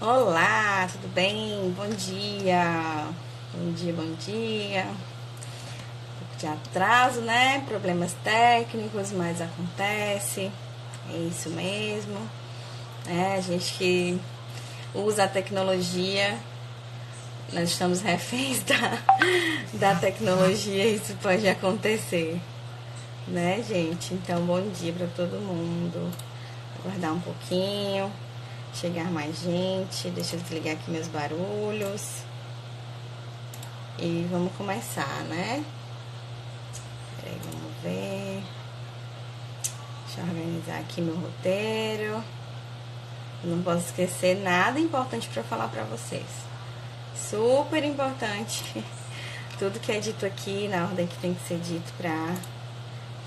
Olá, tudo bem? Bom dia. Bom dia, bom dia. Um pouco de atraso, né? Problemas técnicos, mas acontece. É isso mesmo. A gente que usa a tecnologia, nós estamos reféns da tecnologia, isso pode acontecer, né, gente? Então, bom dia para todo mundo. Aguardar um pouquinho. Chegar mais gente, deixa eu desligar aqui meus barulhos. E vamos começar, né? Peraí, vamos ver. Deixa eu organizar aqui meu roteiro. Eu não posso esquecer nada importante para falar para vocês. Super importante. Tudo que é dito aqui na ordem que tem que ser dito para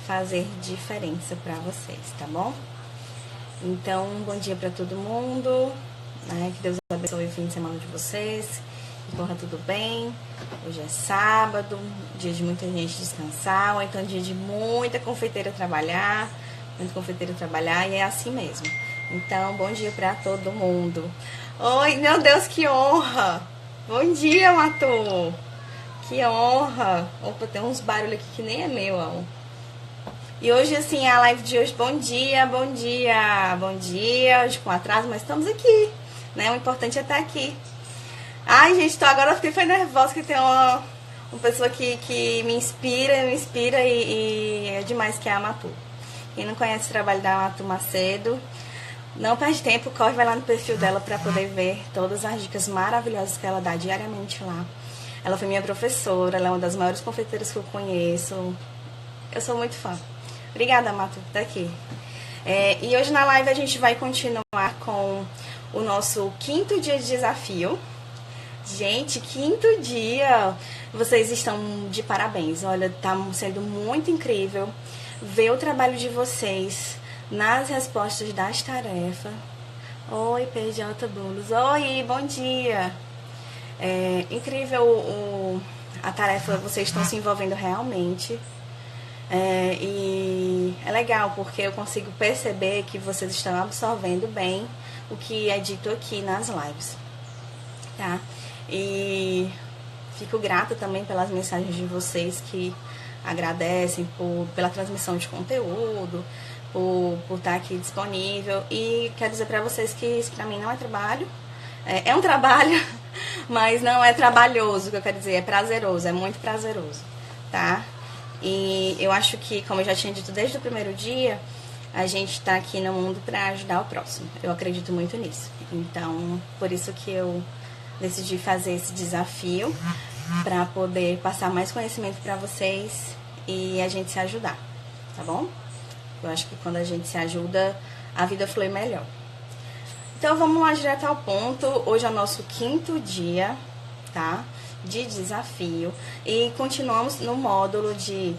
fazer diferença para vocês, tá bom? Então, bom dia para todo mundo, né? Que Deus abençoe o fim de semana de vocês, que corra tudo bem. Hoje é sábado, dia de muita gente descansar, ou então dia de muita confeiteira trabalhar, e é assim mesmo. Então, bom dia para todo mundo. Oi, meu Deus, que honra! Bom dia, Matu! Que honra! Opa, tem uns barulhos aqui que nem é meu, ó. E hoje, assim, a live de hoje, bom dia, bom dia, bom dia, hoje com atraso, mas estamos aqui, né? O importante é estar aqui. Ai, gente, agora eu fiquei nervosa, que tem uma pessoa que me inspira e é demais, que é a Matu. Quem não conhece o trabalho da Matu Macedo, não perde tempo, corre, vai lá no perfil dela para poder ver todas as dicas maravilhosas que ela dá diariamente lá. Ela foi minha professora, ela é uma das maiores confeiteiras que eu conheço. Eu sou muito fã. Obrigada, Matu, por estar aqui. E hoje na live a gente vai continuar com o nosso 5º dia de desafio. Gente, 5º dia! Vocês estão de parabéns. Olha, tá sendo muito incrível ver o trabalho de vocês nas respostas das tarefas. Oi, PJ Bolos. Oi, bom dia! Incrível a tarefa, vocês estão se envolvendo realmente. E é legal porque eu consigo perceber que vocês estão absorvendo bem o que é dito aqui nas lives, tá? E fico grata também pelas mensagens de vocês que agradecem pela transmissão de conteúdo, por estar aqui disponível. E quero dizer para vocês que isso para mim não é trabalho, é um trabalho, mas não é trabalhoso, o que eu quero dizer, é prazeroso, é muito prazeroso, tá? E eu acho que, como eu já tinha dito desde o primeiro dia, a gente está aqui no mundo para ajudar o próximo. Eu acredito muito nisso. Então, por isso que eu decidi fazer esse desafio, para poder passar mais conhecimento para vocês e a gente se ajudar, tá bom? Eu acho que quando a gente se ajuda, a vida flui melhor. Então, vamos lá direto ao ponto. Hoje é o nosso 5º dia, tá? De desafio, e continuamos no módulo de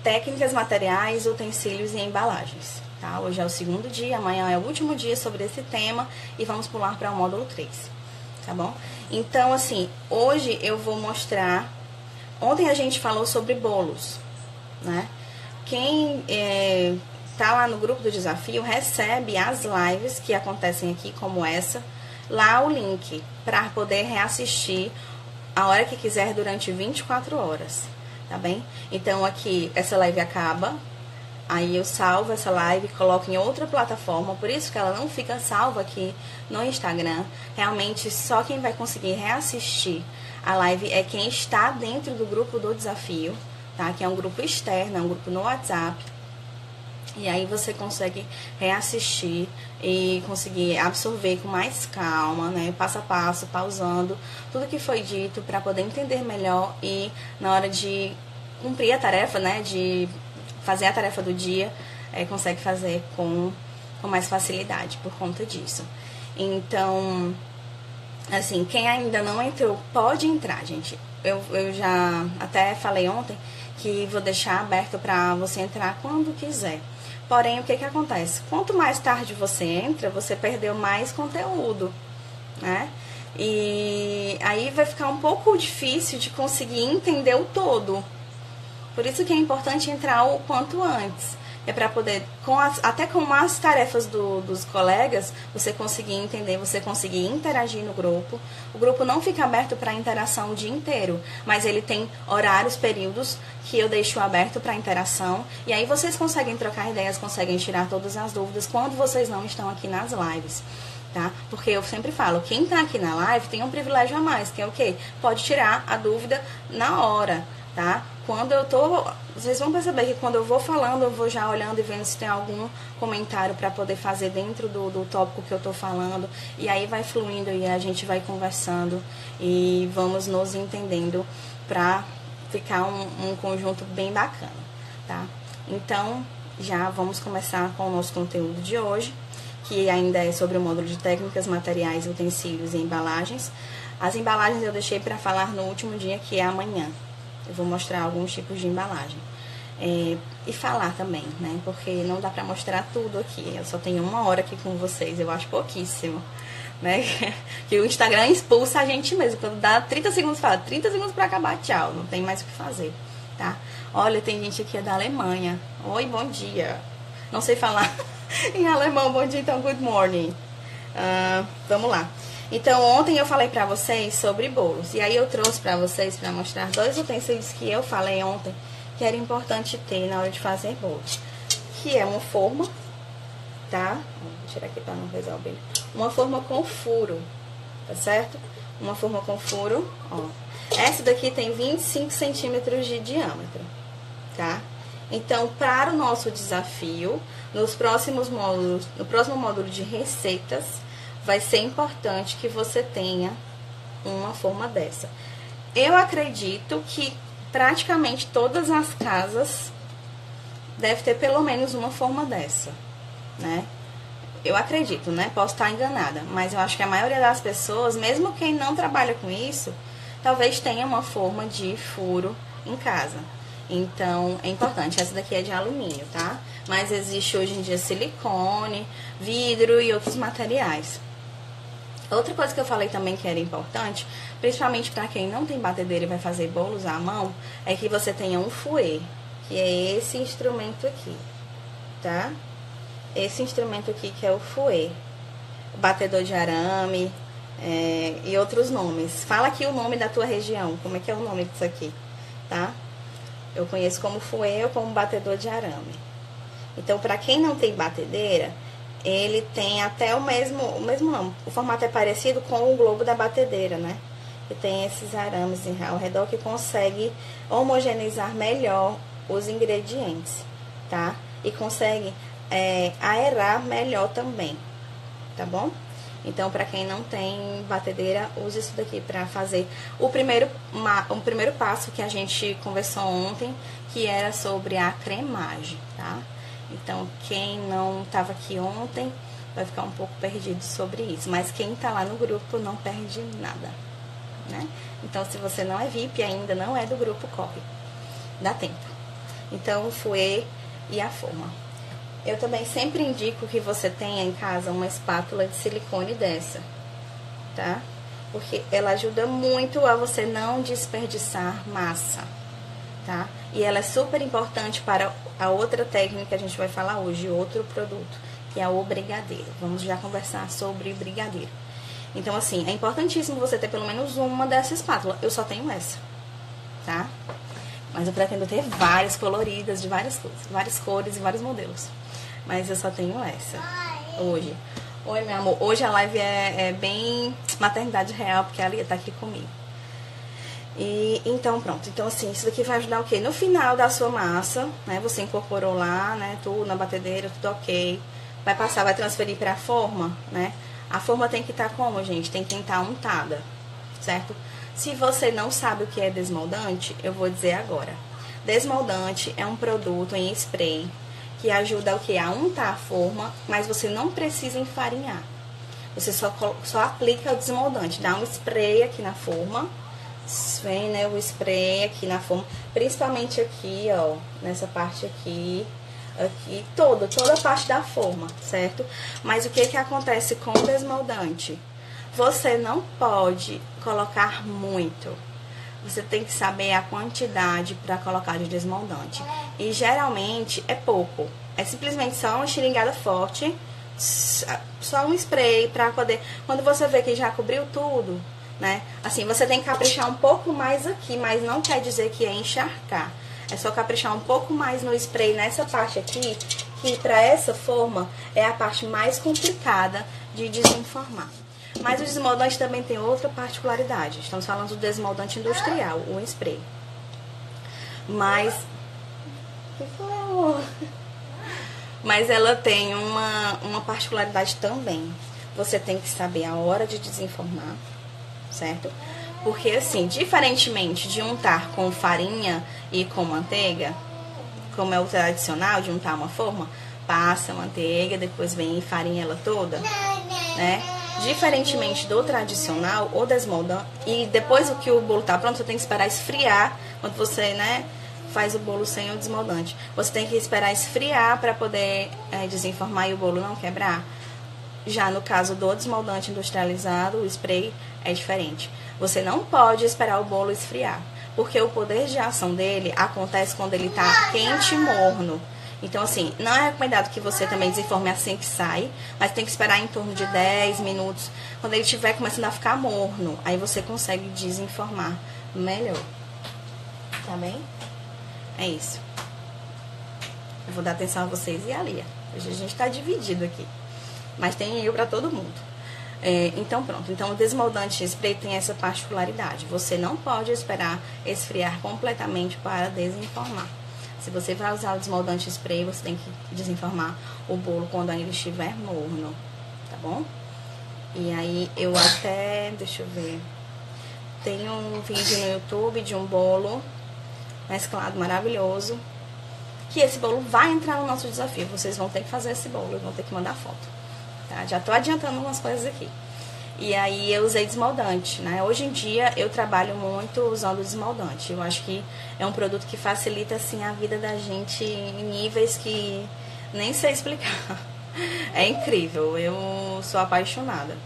técnicas, materiais, utensílios e embalagens, tá? Hoje é o 2º dia, amanhã é o último dia sobre esse tema e vamos pular para o módulo 3, tá bom? Então, assim, hoje eu vou mostrar. Ontem a gente falou sobre bolos, né? Quem tá lá no grupo do desafio recebe as lives que acontecem aqui, como essa, lá o link para poder reassistir a hora que quiser durante 24 horas, tá bem? Então aqui, essa live acaba, aí eu salvo essa live, coloco em outra plataforma, por isso que ela não fica salva aqui no Instagram. Realmente só quem vai conseguir reassistir a live é quem está dentro do grupo do desafio, tá? Que é um grupo externo, é um grupo no WhatsApp. E aí você consegue reassistir e conseguir absorver com mais calma, né? Passo a passo, pausando tudo que foi dito para poder entender melhor e na hora de cumprir a tarefa, né? De fazer a tarefa do dia, consegue fazer com mais facilidade por conta disso. Então, assim, quem ainda não entrou, pode entrar, gente. Eu já até falei ontem que vou deixar aberto para você entrar quando quiser. Porém, o que acontece? Quanto mais tarde você entra, você perdeu mais conteúdo, né? E aí vai ficar um pouco difícil de conseguir entender o todo. Por isso que é importante entrar o quanto antes. é para poder, até com as tarefas dos colegas, você conseguir entender, você conseguir interagir no grupo. O grupo não fica aberto para interação o dia inteiro, mas ele tem horários, períodos que eu deixo aberto para interação. E aí vocês conseguem trocar ideias, conseguem tirar todas as dúvidas quando vocês não estão aqui nas lives. Tá? Porque eu sempre falo, quem tá aqui na live tem um privilégio a mais, que é o quê? Pode tirar a dúvida na hora, tá? Quando eu tô, vocês vão perceber que quando eu vou falando, eu vou já olhando e vendo se tem algum comentário para poder fazer dentro do tópico que eu tô falando, e aí vai fluindo e a gente vai conversando e vamos nos entendendo para ficar um conjunto bem bacana, tá? Então, já vamos começar com o nosso conteúdo de hoje, que ainda é sobre o módulo de técnicas, materiais, utensílios e embalagens. As embalagens eu deixei para falar no último dia, que é amanhã. Eu vou mostrar alguns tipos de embalagem. E falar também, né? Porque não dá para mostrar tudo aqui. Eu só tenho 1 hora aqui com vocês, eu acho pouquíssimo. Né? Que o Instagram expulsa a gente mesmo. Quando dá 30 segundos, fala 30 segundos para acabar, tchau. Não tem mais o que fazer, tá? Olha, tem gente aqui da Alemanha. Oi, bom dia. Não sei falar em alemão, bom dia, então, good morning. Vamos lá. Então, ontem eu falei pra vocês sobre bolos. E aí eu trouxe pra vocês, pra mostrar 2 utensílios que eu falei ontem, que era importante ter na hora de fazer bolos. Que é uma forma, tá? Vou tirar aqui pra não pesar o brilho. Uma forma com furo, tá certo? Uma forma com furo, ó. Essa daqui tem 25 centímetros de diâmetro, tá? Então, para o nosso desafio, nos próximos módulos, no próximo módulo de receitas, vai ser importante que você tenha uma forma dessa. Eu acredito que praticamente todas as casas devem ter pelo menos uma forma dessa, né? Eu acredito, né? Posso estar enganada, mas eu acho que a maioria das pessoas, mesmo quem não trabalha com isso, talvez tenha uma forma de furo em casa. Então, é importante. Essa daqui é de alumínio, tá? Mas existe hoje em dia silicone, vidro e outros materiais. Outra coisa que eu falei também que era importante, principalmente para quem não tem batedeira e vai fazer bolos à mão, é que você tenha um fouet, que é esse instrumento aqui, tá? Esse instrumento aqui que é o fouet. Batedor de arame e outros nomes. Fala aqui o nome da tua região, como é que é o nome disso aqui, tá? Eu conheço como fouet ou como batedor de arame. Então, para quem não tem batedeira, ele tem até o mesmo nome. O formato é parecido com o globo da batedeira, né? E tem esses arames ao redor que consegue homogeneizar melhor os ingredientes, tá? E consegue aerar melhor também, tá bom? Então, para quem não tem batedeira, use isso daqui para fazer o primeiro passo que a gente conversou ontem, que era sobre a cremagem, tá? Então, quem não estava aqui ontem vai ficar um pouco perdido sobre isso. Mas quem tá lá no grupo não perde nada, né? Então, se você não é VIP ainda, não é do grupo, corre. Dá tempo. Então, o fouet e a forma. Eu também sempre indico que você tenha em casa uma espátula de silicone dessa, tá? Porque ela ajuda muito a você não desperdiçar massa, tá? E ela é super importante para a outra técnica que a gente vai falar hoje, outro produto, que é o brigadeiro. Vamos já conversar sobre brigadeiro. Então, assim, é importantíssimo você ter pelo menos uma dessa espátula. Eu só tenho essa, tá? Mas eu pretendo ter várias coloridas, de várias cores e vários modelos. Mas eu só tenho essa hoje. Oi, meu amor. Hoje a live é bem maternidade real, porque a Lia tá aqui comigo. E então, pronto. Então, assim, isso daqui vai ajudar o quê? No final da sua massa, né? Você incorporou lá, né? Tudo na batedeira, tudo ok. Vai passar, vai transferir pra forma, né? A forma tem que estar como, gente? Tem que estar untada, certo? Se você não sabe o que é desmoldante, eu vou dizer agora. Desmoldante é um produto em spray que ajuda o que? A untar a forma, mas você não precisa enfarinhar. Você só aplica o desmoldante, dá um spray aqui na forma, vem, né, o spray aqui na forma, principalmente aqui, ó, nessa parte aqui, toda a parte da forma, certo? Mas o que acontece com o desmoldante? Você não pode colocar muito. Você tem que saber a quantidade para colocar de desmoldante. E geralmente é pouco. É simplesmente só uma xeringada forte, só um spray pra poder... Quando você vê que já cobriu tudo, né? Assim, você tem que caprichar um pouco mais aqui, mas não quer dizer que é encharcar. É só caprichar um pouco mais no spray nessa parte aqui, que pra essa forma é a parte mais complicada de desenformar. Mas o desmoldante também tem outra particularidade. Estamos falando do desmoldante industrial, o spray. Mas... O que foi, amor? Mas ela tem uma particularidade também. Você tem que saber a hora de desenformar, certo? Porque assim, diferentemente de untar com farinha e com manteiga, como é o tradicional de untar uma forma, passa a manteiga, depois vem e farinha ela toda, né? Diferentemente do tradicional, o desmoldante, e depois que o bolo tá pronto, você tem que esperar esfriar, quando você, né, faz o bolo sem o desmoldante. Você tem que esperar esfriar para poder desenformar e o bolo não quebrar. Já no caso do desmoldante industrializado, o spray é diferente. Você não pode esperar o bolo esfriar, porque o poder de ação dele acontece quando ele tá quente e morno. Então, assim, não é recomendado que você também desenforme assim que sai, mas tem que esperar em torno de 10 minutos, quando ele estiver começando a ficar morno. Aí você consegue desenformar melhor. Tá bem? É isso. Eu vou dar atenção a vocês e a Lia. Hoje a gente tá dividido aqui. Mas tem eu pra todo mundo. Então, pronto. Então, o desmoldante spray tem essa particularidade. Você não pode esperar esfriar completamente para desenformar. Se você vai usar o desmoldante spray, você tem que desenformar o bolo quando ainda estiver morno, tá bom? E aí, eu até... Deixa eu ver. Tem um vídeo no YouTube de um bolo mesclado maravilhoso. Que esse bolo vai entrar no nosso desafio. Vocês vão ter que fazer esse bolo, vão ter que mandar foto. Tá? Já tô adiantando umas coisas aqui. E aí eu usei desmoldante, né? Hoje em dia eu trabalho muito usando desmoldante. Eu acho que é um produto que facilita assim a vida da gente em níveis que nem sei explicar. É incrível, eu sou apaixonada.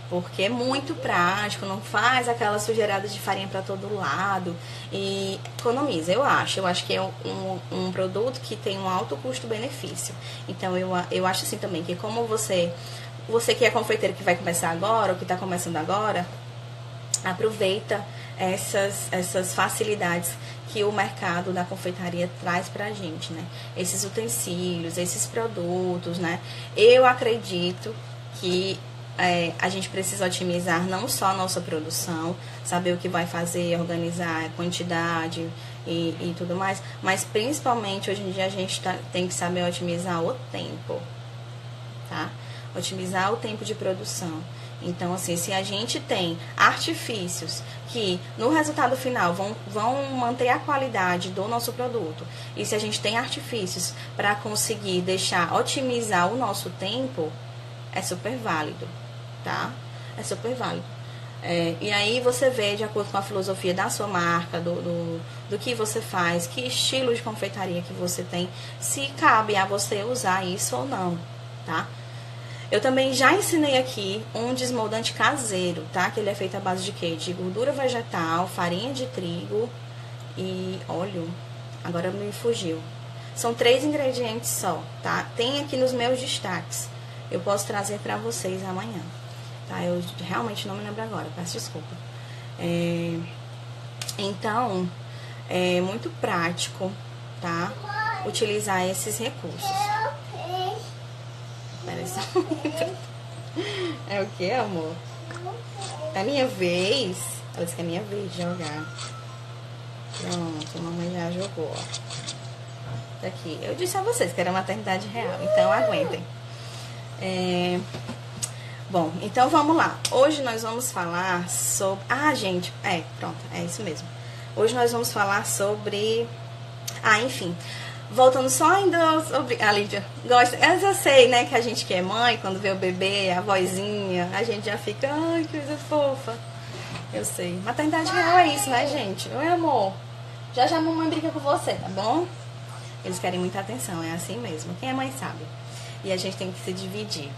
Porque é muito prático, não faz aquela sujeirada de farinha para todo lado e economiza, eu acho. Eu acho que é um produto que tem um alto custo-benefício. Então eu acho assim também que como você que é confeiteiro que vai começar agora, ou que está começando agora, aproveita essas facilidades que o mercado da confeitaria traz pra gente, né? Esses utensílios, esses produtos, né? Eu acredito que a gente precisa otimizar não só a nossa produção, saber o que vai fazer, organizar a quantidade e tudo mais, mas principalmente hoje em dia a gente tem que saber otimizar o tempo, tá? Otimizar o tempo de produção. Então, assim, se a gente tem artifícios que no resultado final vão manter a qualidade do nosso produto, e se a gente tem artifícios para conseguir otimizar o nosso tempo, é super válido, tá? É super válido. E aí você vê, de acordo com a filosofia da sua marca, do que você faz, que estilo de confeitaria que você tem, se cabe a você usar isso ou não, tá? Eu também já ensinei aqui um desmoldante caseiro, tá? Que ele é feito à base de quê? De gordura vegetal, farinha de trigo e óleo. Agora me fugiu. São 3 ingredientes só, tá? Tem aqui nos meus destaques. Eu posso trazer pra vocês amanhã, tá? Eu realmente não me lembro agora, peço desculpa. Então, é muito prático, tá? Utilizar esses recursos. Espera só um minuto. É o que, amor? É minha vez? Ela disse que é minha vez de jogar. Pronto, a mamãe já jogou, ó. Tá aqui. Eu disse a vocês que era maternidade real, então aguentem. Bom, então vamos lá. Hoje nós vamos falar sobre... gente, pronto, é isso mesmo. Hoje nós vamos falar sobre... enfim... Voltando só ainda sobre... A Lídia gosta... Eu já sei, né, que a gente que é mãe, quando vê o bebê, a vozinha, a gente já fica... Ai, que coisa fofa. Eu sei. Maternidade real é isso, né, gente? Oi, amor. Já a mamãe brinca com você, tá bom? Eles querem muita atenção, é assim mesmo. Quem é mãe sabe. E a gente tem que se dividir,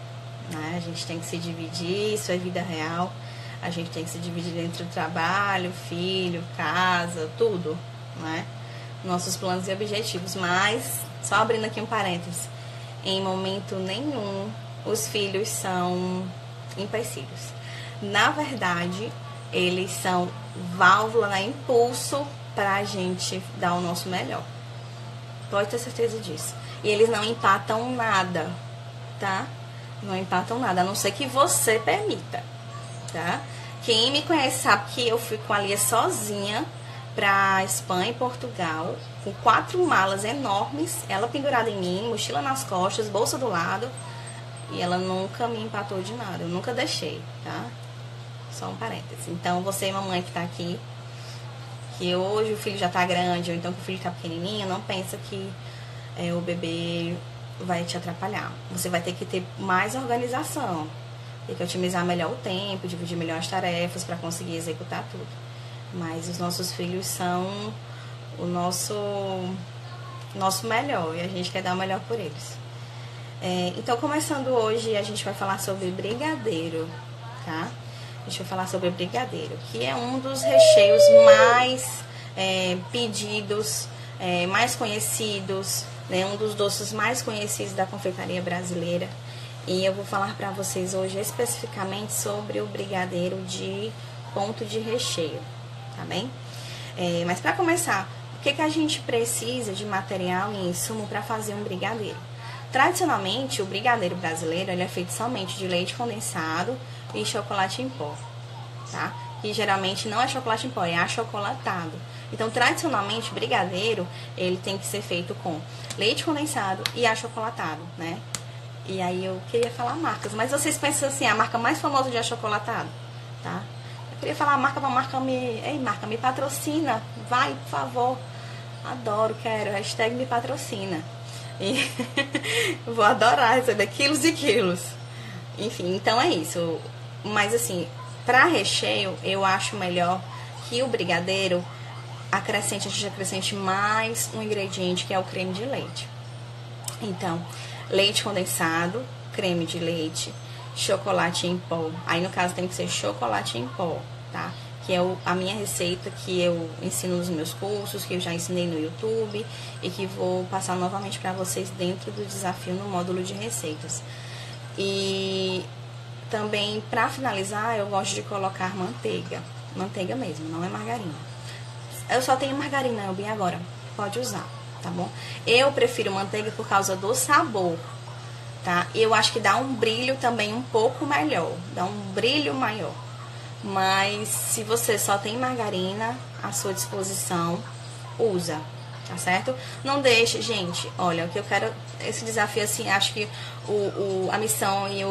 né? A gente tem que se dividir, isso é vida real. A gente tem que se dividir entre o trabalho, filho, casa, tudo, né? Nossos planos e objetivos, mas Só abrindo aqui um parênteses. Em momento nenhum, os filhos são empecilhos. Na verdade, eles são válvula, né, impulso pra gente dar o nosso melhor. Pode ter certeza disso. E eles não empatam nada, tá? Não empatam nada, a não ser que você permita, tá? Quem me conhece sabe que eu fui com a Lia sozinha pra Espanha e Portugal, com 4 malas enormes, ela pendurada em mim, mochila nas costas, bolsa do lado, e ela nunca me empatou de nada, eu nunca deixei, tá? Só um parêntese. Então, você, mamãe que tá aqui, que hoje o filho já tá grande, ou então que o filho tá pequenininho, não pensa que o bebê vai te atrapalhar. Você vai ter que ter mais organização, ter que otimizar melhor o tempo, dividir melhor as tarefas para conseguir executar tudo. Mas os nossos filhos são o nosso melhor e a gente quer dar o melhor por eles. Então, começando hoje, a gente vai falar sobre brigadeiro, tá? A gente vai falar sobre brigadeiro, que é um dos recheios mais pedidos, mais conhecidos, né? Um dos doces mais conhecidos da confeitaria brasileira. E eu vou falar para vocês hoje especificamente sobre o brigadeiro de ponto de recheio, tá bem? Mas para começar, o que a gente precisa de material e insumo para fazer um brigadeiro? Tradicionalmente, o brigadeiro brasileiro ele é feito somente de leite condensado e chocolate em pó, tá? Que geralmente não é chocolate em pó, é achocolatado. Então, tradicionalmente, o brigadeiro ele tem que ser feito com leite condensado e achocolatado, né? E aí eu queria falar marcas, mas vocês pensam assim, a marca mais famosa de achocolatado, tá? Eu queria falar a marca pra marca me patrocina, vai, por favor. Adoro, quero, hashtag me patrocina. E vou adorar receber quilos e quilos. Enfim, então é isso. Mas assim, pra recheio, eu acho melhor que o brigadeiro a gente acrescente mais um ingrediente, que é o creme de leite. Então, leite condensado, creme de leite, chocolate em pó. Aí, no caso, tem que ser chocolate em pó, tá? Que é a minha receita que eu ensino nos meus cursos, que eu já ensinei no YouTube e que vou passar novamente para vocês dentro do desafio no módulo de receitas. E também, para finalizar, eu gosto de colocar manteiga. Manteiga mesmo, não é margarina. Eu só tenho margarina, eu vi agora. Pode usar, tá bom? Eu prefiro manteiga por causa do sabor, tá? Eu acho que dá um brilho também um pouco melhor, dá um brilho maior. Mas se você só tem margarina à sua disposição, usa, tá certo? Não deixe, gente, olha, o que eu quero, esse desafio assim, acho que a missão e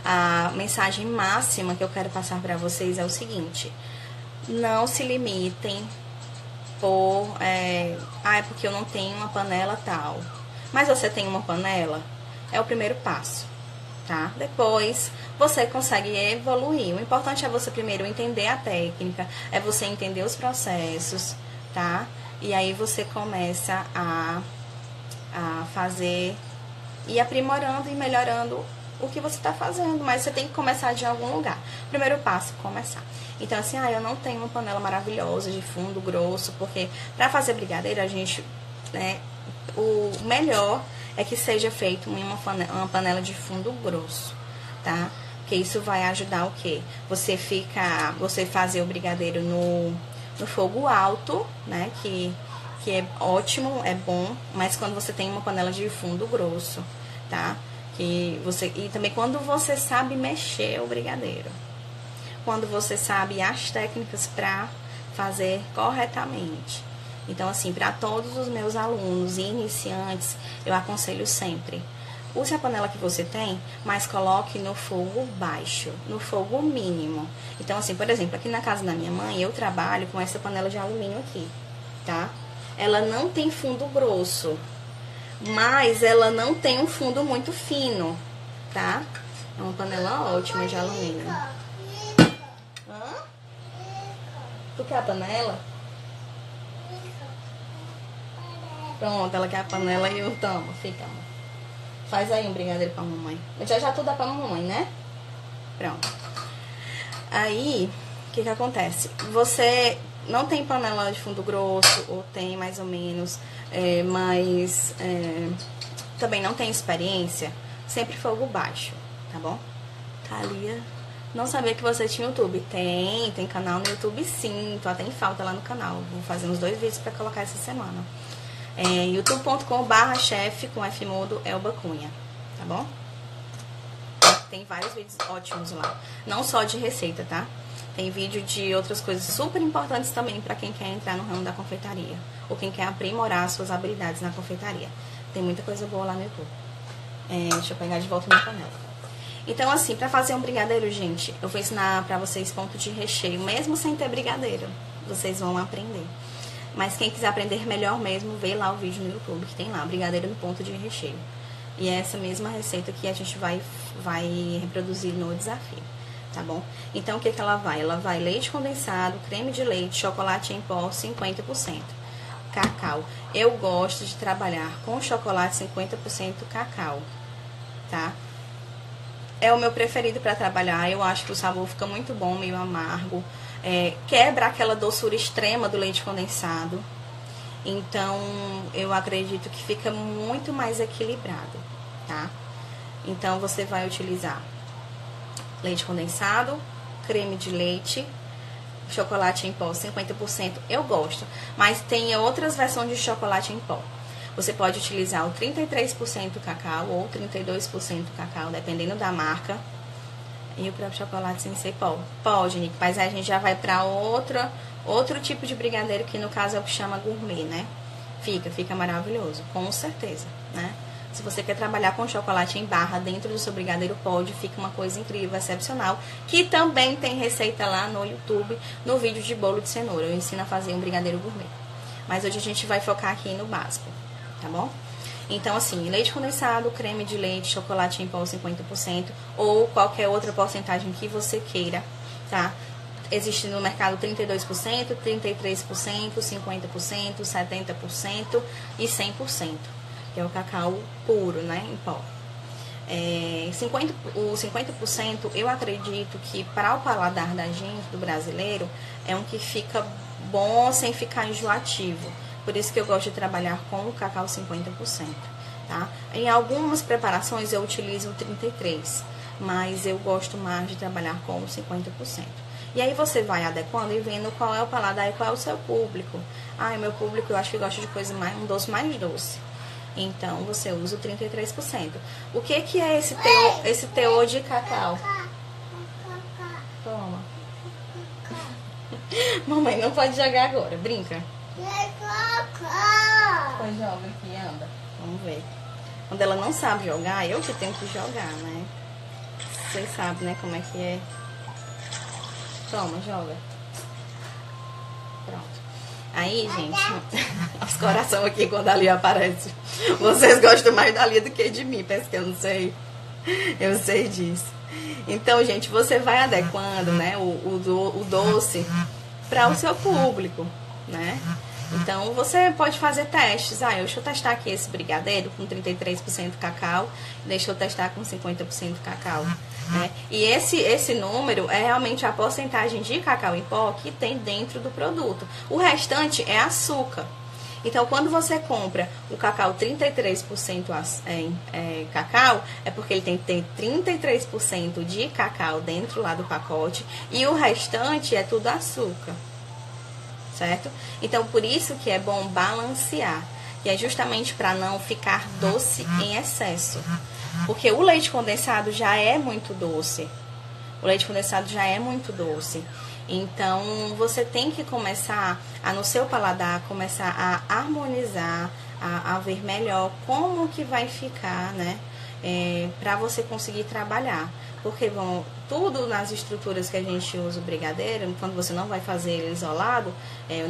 a mensagem máxima que eu quero passar pra vocês é o seguinte: não se limitem por, é porque eu não tenho uma panela tal. Mas você tem uma panela, é o primeiro passo, tá? Depois você consegue evoluir. O importante é você primeiro entender a técnica, é você entender os processos, tá? E aí você começa a fazer e aprimorando e melhorando o que você está fazendo, mas você tem que começar de algum lugar. Primeiro passo, começar. Então, assim, eu não tenho uma panela maravilhosa de fundo grosso, porque para fazer brigadeiro, a gente, né, o melhor é que seja feito em uma panela de fundo grosso, tá? Porque isso vai ajudar o quê? Você fazer o brigadeiro no fogo alto, né, que é ótimo, é bom, mas quando você tem uma panela de fundo grosso, tá? E também quando você sabe mexer o brigadeiro. Quando você sabe as técnicas para fazer corretamente. Então, assim, para todos os meus alunos e iniciantes, eu aconselho sempre: use a panela que você tem, mas coloque no fogo baixo, no fogo mínimo. Então, assim, por exemplo, aqui na casa da minha mãe, eu trabalho com essa panela de alumínio aqui, tá? Ela não tem fundo grosso, mas ela não tem um fundo muito fino, tá? É uma panela ótima de alumínio. Tu quer a panela? Pronto, ela quer a panela e eu tomo. Fica, amor. Faz aí um brigadeiro pra mamãe. Já tu dá pra mamãe, né? Pronto. Aí, o que acontece? Você não tem panela de fundo grosso, ou tem mais ou menos, mas também não tem experiência, sempre fogo baixo, tá bom? Thalia, não sabia que você tinha YouTube. Tem canal no YouTube sim, tô até em falta lá no canal. Vou fazer uns 2 vídeos pra colocar essa semana. youtube.com/chef com F mudo Elba Cunha, tá bom? Tem vários vídeos ótimos lá, não só de receita, tá? Tem vídeo de outras coisas super importantes também pra quem quer entrar no ramo da confeitaria ou quem quer aprimorar suas habilidades na confeitaria. Tem muita coisa boa lá no YouTube. Deixa eu pegar de volta minha panela. Então, assim, pra fazer um brigadeiro, gente, eu vou ensinar pra vocês ponto de recheio, mesmo sem ter brigadeiro. Vocês vão aprender. Mas quem quiser aprender melhor mesmo, vê lá o vídeo no YouTube, que tem lá, brigadeiro no ponto de recheio. E é essa mesma receita que a gente vai reproduzir no desafio, tá bom? Então, o que ela vai? Ela vai leite condensado, creme de leite, chocolate em pó, 50%. Cacau. Eu gosto de trabalhar com chocolate 50% cacau, tá? É o meu preferido para trabalhar, eu acho que o sabor fica muito bom, meio amargo. Quebra aquela doçura extrema do leite condensado. Então, eu acredito que fica muito mais equilibrado, tá? Então, você vai utilizar leite condensado, creme de leite, chocolate em pó 50%, eu gosto. Mas tem outras versões de chocolate em pó. Você pode utilizar o 33% cacau ou 32% cacau, dependendo da marca. E o próprio chocolate sem ser pó. Pode, Nick, mas aí a gente já vai para outro tipo de brigadeiro, que no caso é o que chama gourmet, né? Fica maravilhoso, com certeza, né? Se você quer trabalhar com chocolate em barra dentro do seu brigadeiro, pode, fica uma coisa incrível, excepcional. Que também tem receita lá no YouTube, no vídeo de bolo de cenoura. Eu ensino a fazer um brigadeiro gourmet. Mas hoje a gente vai focar aqui no básico, tá bom? Então, assim, leite condensado, creme de leite, chocolate em pó 50% ou qualquer outra porcentagem que você queira, tá? Existe no mercado 32%, 33%, 50%, 70% e 100%, que é o cacau puro, né, em pó. O 50% eu acredito que para o paladar da gente, do brasileiro, é um que fica bom sem ficar enjoativo. Por isso que eu gosto de trabalhar com o cacau 50%, tá? Em algumas preparações eu utilizo o 33%, mas eu gosto mais de trabalhar com o 50%. E aí você vai adequando e vendo qual é o paladar e qual é o seu público. O meu público eu acho que gosta de coisa um doce mais doce. Então você usa o 33%. O que é esse teor de cacau? Toma. Mamãe não pode jogar agora, brinca. Pois joga aqui, anda. Vamos ver. Quando ela não sabe jogar, eu que tenho que jogar, né? Vocês sabem, né, como é que é. Toma, joga. Pronto. Aí, gente, os coração aqui quando a Lia aparece. Vocês gostam mais da Lia do que de mim, parece que eu não sei. Eu sei disso. Então, gente, você vai adequando, né, o doce para o seu público, né? Então, você pode fazer testes. Deixa eu testar aqui esse brigadeiro com 33% cacau. Deixa eu testar com 50% cacau. Né? E esse número é realmente a porcentagem de cacau em pó que tem dentro do produto. O restante é açúcar. Então, quando você compra o cacau 33% cacau, é porque ele tem 33% de cacau dentro lá do pacote e o restante é tudo açúcar. Certo? Então, por isso que é bom balancear. E é justamente para não ficar doce em excesso. Porque o leite condensado já é muito doce. O leite condensado já é muito doce. Então, você tem que começar no seu paladar, começar a harmonizar, a ver melhor como que vai ficar, né? Para você conseguir trabalhar. Porque, bom, tudo nas estruturas que a gente usa o brigadeiro, quando você não vai fazer ele isolado,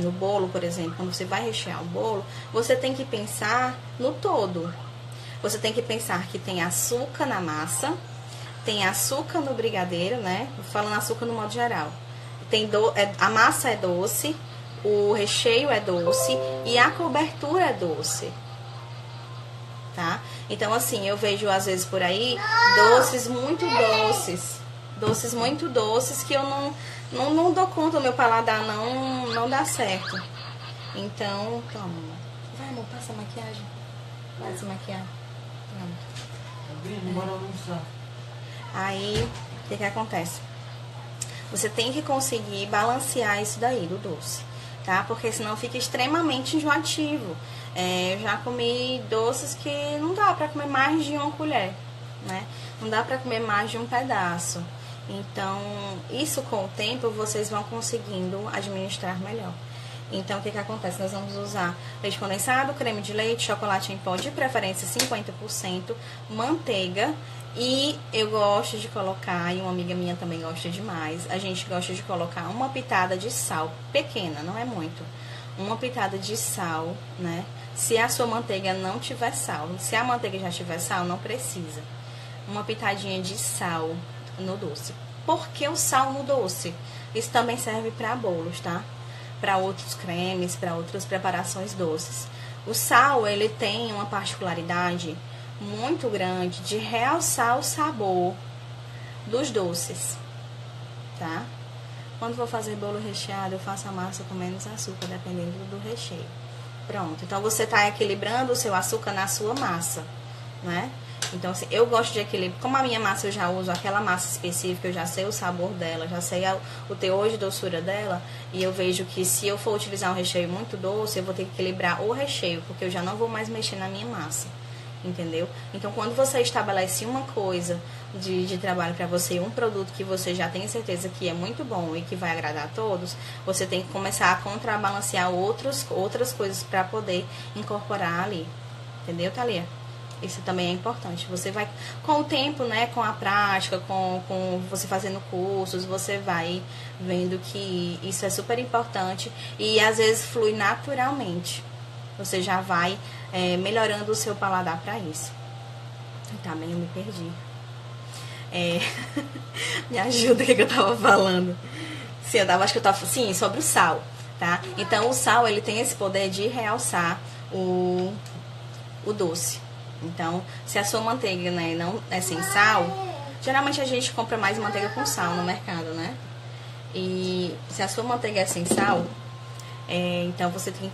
no bolo, por exemplo, quando você vai rechear o bolo, você tem que pensar no todo. Você tem que pensar que tem açúcar na massa, tem açúcar no brigadeiro, né? Falando açúcar no modo geral. A massa é doce, o recheio é doce e a cobertura é doce. Tá? Então, assim, eu vejo às vezes por aí doces muito doces. Doces muito doces que eu não dou conta, o meu paladar não dá certo. Então, toma. Vai, amor, passa a maquiagem. Vai se maquiar. Pronto. Bora almoçar. Aí, o que acontece? Você tem que conseguir balancear isso daí, do doce, tá? Porque senão fica extremamente enjoativo. Eu já comi doces que não dá pra comer mais de uma colher, né? Não dá pra comer mais de um pedaço. Então, isso com o tempo vocês vão conseguindo administrar melhor. Então, o que acontece? Nós vamos usar leite condensado, creme de leite, chocolate em pó, de preferência 50%, manteiga. E eu gosto de colocar, e uma amiga minha também gosta demais, a gente gosta de colocar uma pitada de sal, pequena, não é muito. Uma pitada de sal, né? Se a sua manteiga não tiver sal, se a manteiga já tiver sal, não precisa. Uma pitadinha de sal no doce. Por que o sal no doce? Isso também serve para bolos, tá? Para outros cremes, para outras preparações doces. O sal, ele tem uma particularidade muito grande de realçar o sabor dos doces, tá? Quando vou fazer bolo recheado, eu faço a massa com menos açúcar, dependendo do recheio. Pronto, então você tá equilibrando o seu açúcar na sua massa, né? Então, assim, eu gosto de equilíbrio. Como a minha massa eu já uso aquela massa específica, eu já sei o sabor dela, já sei o teor de doçura dela. E eu vejo que se eu for utilizar um recheio muito doce, eu vou ter que equilibrar o recheio, porque eu já não vou mais mexer na minha massa. Entendeu? Então, quando você estabelece uma coisa de trabalho para você, um produto que você já tem certeza que é muito bom e que vai agradar a todos, você tem que começar a contrabalancear outras coisas para poder incorporar ali. Entendeu, Thalia? Isso também é importante. Você vai, com o tempo, né, com a prática, com você fazendo cursos, você vai vendo que isso é super importante e às vezes flui naturalmente. Você já vai melhorando o seu paladar para isso. Tá bem, eu me perdi. Me ajuda, o que eu tava falando? Sim, acho que eu tava... Sim, sobre o sal, tá? Então, o sal, ele tem esse poder de realçar o doce. Então, se a sua manteiga, né, não é sem sal, geralmente a gente compra mais manteiga com sal no mercado, né? E se a sua manteiga é sem sal, então você tem...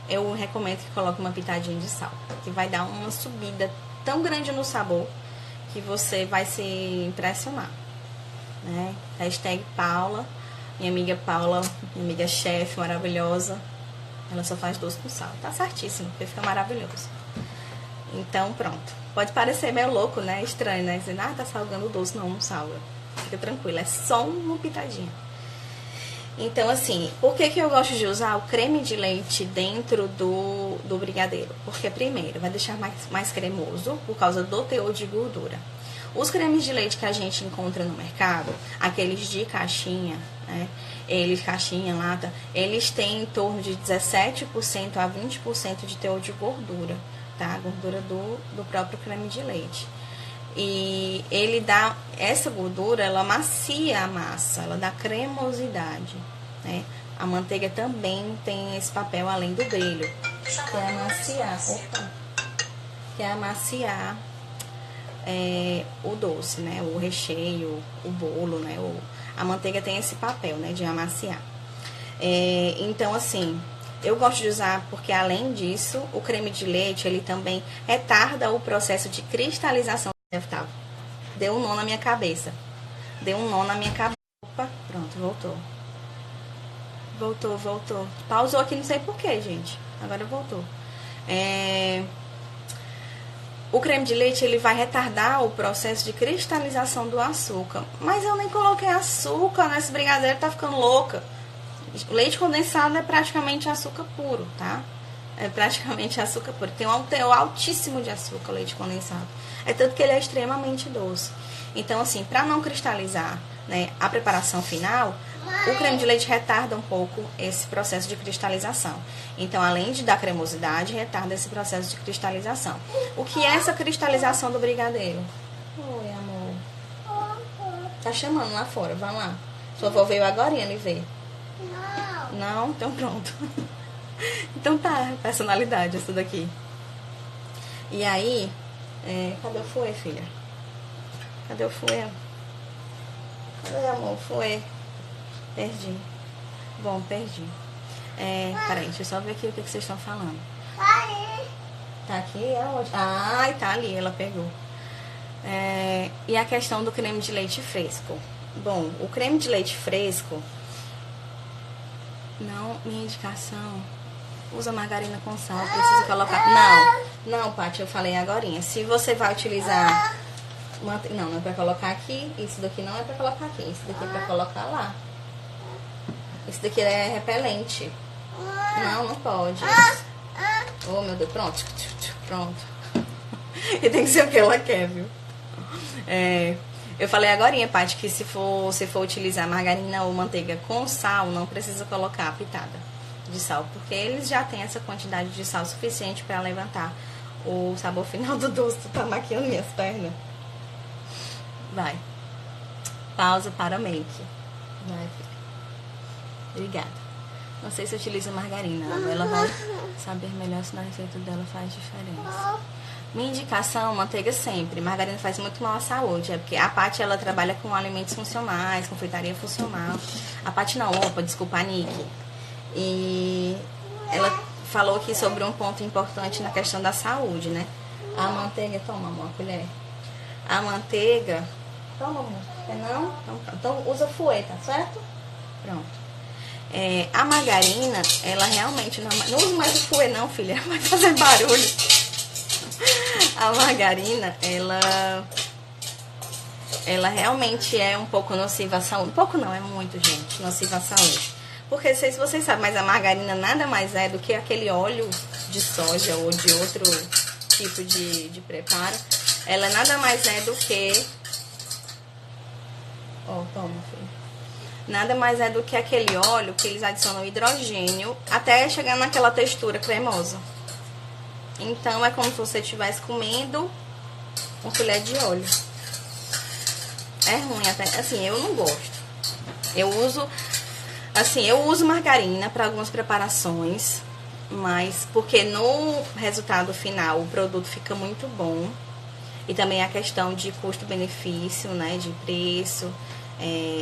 Eu recomendo que coloque uma pitadinha de sal, que vai dar uma subida tão grande no sabor que você vai se impressionar, né? Hashtag Paula, minha amiga Paula, minha amiga chefe maravilhosa, ela só faz doce com sal. Tá certíssimo, porque fica maravilhoso. Então, pronto. Pode parecer meio louco, né? Estranho, né? Dizendo, tá salgando o doce. Não salga. Fica tranquila, é só uma pitadinha. Então, assim, por que eu gosto de usar o creme de leite dentro do brigadeiro? Porque, primeiro, vai deixar mais cremoso por causa do teor de gordura. Os cremes de leite que a gente encontra no mercado, aqueles de caixinha, né? Caixinha, lata, eles têm em torno de 17% a 20% de teor de gordura, tá? Gordura do próprio creme de leite. E ele dá, essa gordura, ela macia a massa, ela dá cremosidade, né? A manteiga também tem esse papel além do brilho, que é amaciar, o doce, né? O recheio, o bolo, né? A manteiga tem esse papel, né? De amaciar. Então, assim, eu gosto de usar porque, além disso, o creme de leite, ele também retarda o processo de cristalização. Deu um nó na minha cabeça. Opa, pronto, voltou. Pausou aqui, não sei porquê, gente. Agora voltou. O creme de leite, ele vai retardar o processo de cristalização do açúcar. Mas eu nem coloquei açúcar nesse brigadeiro, tá ficando louca. O leite condensado é praticamente açúcar puro, tá? É praticamente açúcar puro. Tem um teor altíssimo de açúcar, o leite condensado. É tanto que ele é extremamente doce. Então, assim, para não cristalizar, né, a preparação final, o creme de leite retarda um pouco esse processo de cristalização. Então, além de dar cremosidade, retarda esse processo de cristalização. O que é essa cristalização do brigadeiro? Oi, amor. Tá chamando lá fora, vai lá. Sua avó veio agorinha me ver. Não? Então pronto. Então tá, personalidade essa daqui. E aí, cadê o fouet, filha? Cadê o fouet? Cadê, amor? Fouet. Perdi. Bom, perdi. Peraí, deixa eu só ver aqui o que vocês estão falando. Tá aqui? É onde? Ai, tá ali, ela pegou. E a questão do creme de leite fresco. Bom, o creme de leite fresco, não, minha indicação, usa margarina com sal, precisa colocar... Não, Paty, eu falei agorinha. Se você vai utilizar... Não é pra colocar aqui, isso daqui não é pra colocar aqui, isso daqui é pra colocar lá. Isso daqui é repelente. Não pode. Oh, meu Deus, pronto. E tem que ser o que ela quer, viu? Eu falei agorinha, Paty, que se for utilizar margarina ou manteiga com sal, não precisa colocar a pitada de sal, porque eles já têm essa quantidade de sal suficiente para levantar o sabor final do doce. Tu tá maquiando minhas pernas. Vai. Pausa para make. Vai, filha. Obrigada. Não sei se utiliza margarina. Ela vai saber melhor se na receita dela faz diferença. Minha indicação, manteiga sempre. Margarina faz muito mal à saúde. É porque a Paty, ela trabalha com alimentos funcionais, confeitaria funcional. A Paty não, desculpa, a Nick. E ela falou aqui sobre um ponto importante na questão da saúde, né? A manteiga, toma, amor, a colher. A manteiga, toma, amor, quer não? Então usa fouet, tá certo? Pronto. A margarina, ela realmente não usa mais o fouet não, filha, vai fazer barulho. A margarina, ela realmente é um pouco nociva à saúde. Um pouco não, é muito, gente, nociva à saúde. Porque, não sei se vocês sabem, mas a margarina nada mais é do que aquele óleo de soja ou de outro tipo de preparo. Ela nada mais é do que... toma, filho. Nada mais é do que aquele óleo que eles adicionam hidrogênio até chegar naquela textura cremosa. Então, é como se você estivesse comendo uma colher de óleo. É ruim até. Assim, eu não gosto. Eu uso margarina para algumas preparações, mas porque no resultado final o produto fica muito bom. E também a questão de custo-benefício, né, de preço.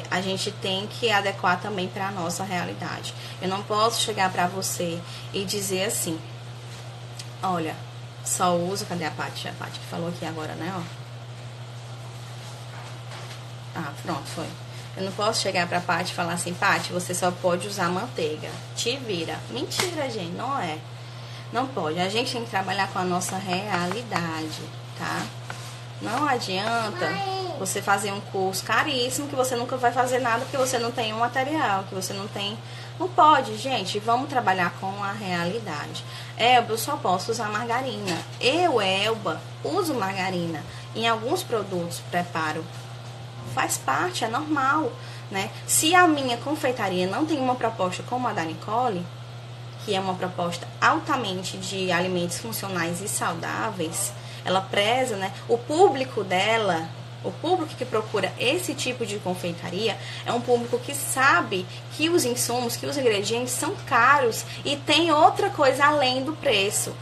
A gente tem que adequar também para a nossa realidade. Eu não posso chegar para você e dizer assim: olha, só uso... Cadê a Paty? A Paty que falou aqui agora, né? Pronto, foi. Eu não posso chegar pra Paty e falar assim: Paty, você só pode usar manteiga. Te vira. Mentira, gente, não é. Não pode. A gente tem que trabalhar com a nossa realidade, tá? Não adianta você fazer um curso caríssimo que você nunca vai fazer nada porque você não tem um material, que você não tem... Não pode, gente. Vamos trabalhar com a realidade. Elba, eu só posso usar margarina. Eu, Elba, uso margarina. Em alguns produtos, preparo. Faz parte, é normal, né? Se a minha confeitaria não tem uma proposta como a da Nicole, que é uma proposta altamente de alimentos funcionais e saudáveis, ela preza, né? O público dela, o público que procura esse tipo de confeitaria é um público que sabe que os insumos, que os ingredientes são caros e tem outra coisa além do preço.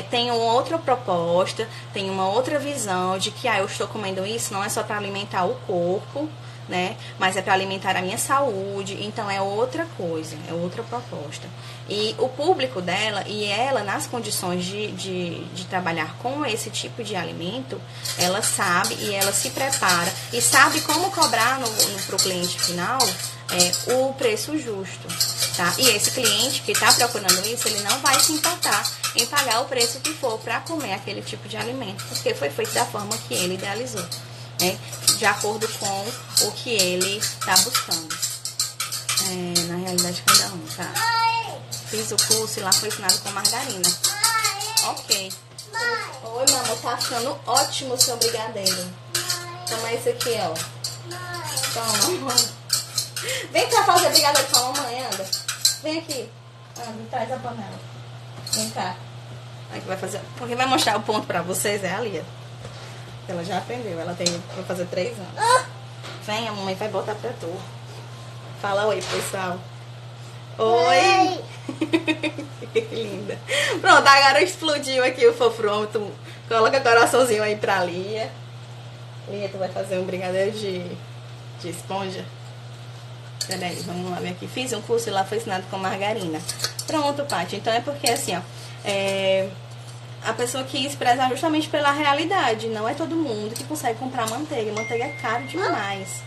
Tem outra proposta, tem uma outra visão de que eu estou comendo isso não é só para alimentar o corpo, né? Mas é para alimentar a minha saúde. Então é outra coisa, é outra proposta. E o público dela e ela, nas condições de trabalhar com esse tipo de alimento, ela sabe e ela se prepara e sabe como cobrar pro cliente final o preço justo, tá? E esse cliente que está procurando isso, ele não vai se importar em pagar o preço que for para comer aquele tipo de alimento, porque foi feito da forma que ele idealizou, né? De acordo com o que ele está buscando. Na realidade de cada um, tá? Fiz o curso e lá foi ensinado com margarina. Ok. Oi, mamãe, tá achando ótimo o seu brigadeiro. Toma esse aqui, ó. Toma, mamãe. Vem cá fazer brigadeiro com a mamãe, anda. Vem aqui. Anda, traz a panela. Vem cá. Aí que vai fazer. Porque vai mostrar o ponto pra vocês é a Lia. Ela já aprendeu, ela vai fazer 3 anos. Vem, a mamãe vai botar pra tu. Fala oi, pessoal. Oi! Que linda. Pronto, agora explodiu aqui o fofrômetro. Coloca coraçãozinho aí pra Lia. Lia, tu vai fazer um brigadeiro de esponja? Peraí, vamos lá ver aqui. Fiz um curso e lá foi ensinado com margarina. Pronto, Paty. Então é porque assim, ó, A pessoa quis prezar justamente pela realidade. Não é todo mundo que consegue comprar manteiga. Manteiga é caro demais,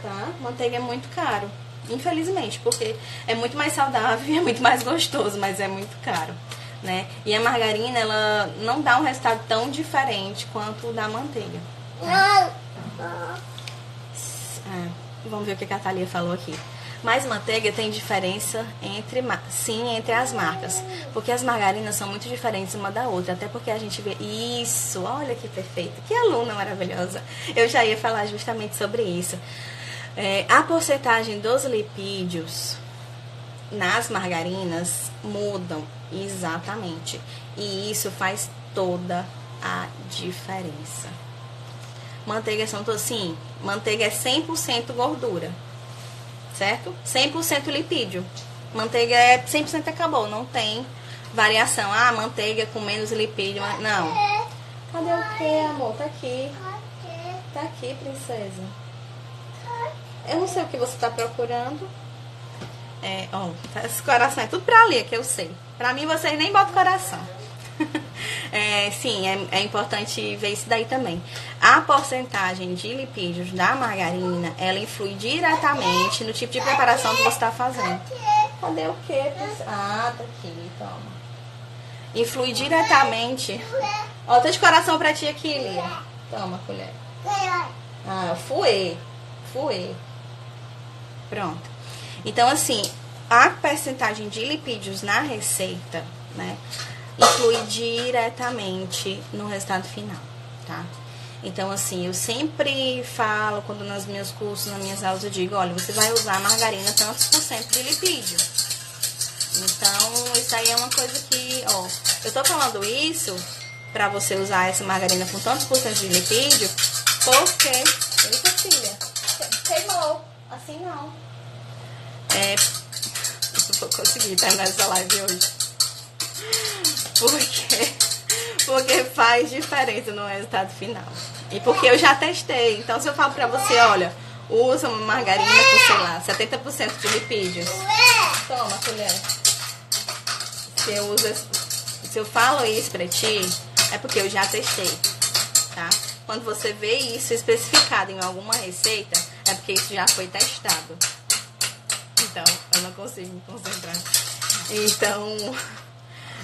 tá? Manteiga é muito caro, infelizmente, porque é muito mais saudável e é muito mais gostoso, mas é muito caro, né? E a margarina, ela não dá um resultado tão diferente quanto o da manteiga, tá? Vamos ver o que a Thalia falou aqui. Mas manteiga tem diferença entre as marcas, porque as margarinas são muito diferentes uma da outra, até porque a gente vê isso, olha que perfeito, que aluna maravilhosa. Eu já ia falar justamente sobre isso. A porcentagem dos lipídios nas margarinas mudam exatamente, e isso faz toda a diferença. Manteiga são todas, sim, manteiga é 100% gordura, certo? 100% lipídio. Manteiga é 100% acabou, não tem variação. Ah, manteiga com menos lipídio, não. Cadê o que, amor? Tá aqui. Tá aqui, princesa. Eu não sei o que você tá procurando. Esse coração é tudo pra ali, que eu sei. Pra mim, vocês nem botam coração. Sim, é importante ver isso daí também. A porcentagem de lipídios da margarina, ela influi diretamente no tipo de preparação que você está fazendo. Cadê o que? Ah, tá aqui, toma. Influi diretamente. Ó, tô de coração pra ti aqui, Lia. Toma, colher. Fouet. Pronto. Então, assim, a percentagem de lipídios na receita, né, influi diretamente no resultado final, tá? Então, assim, eu sempre falo, quando nos meus cursos, nas minhas aulas, eu digo, olha, você vai usar margarina tantos por cento de lipídio. Então, isso aí é uma coisa que, ó, eu tô falando isso pra você usar essa margarina com tantos por cento de lipídio, porque... Eita, filha, queimou. Assim não. Não vou conseguir terminar essa live hoje. Porque faz diferença no resultado final. E porque eu já testei. Então, se eu falo pra você, olha, usa uma margarina com, sei lá, 70% de lipídios. Toma, colher. Se eu falo isso pra ti, é porque eu já testei, tá? Quando você vê isso especificado em alguma receita, é porque isso já foi testado. Então, eu não consigo me concentrar. Então...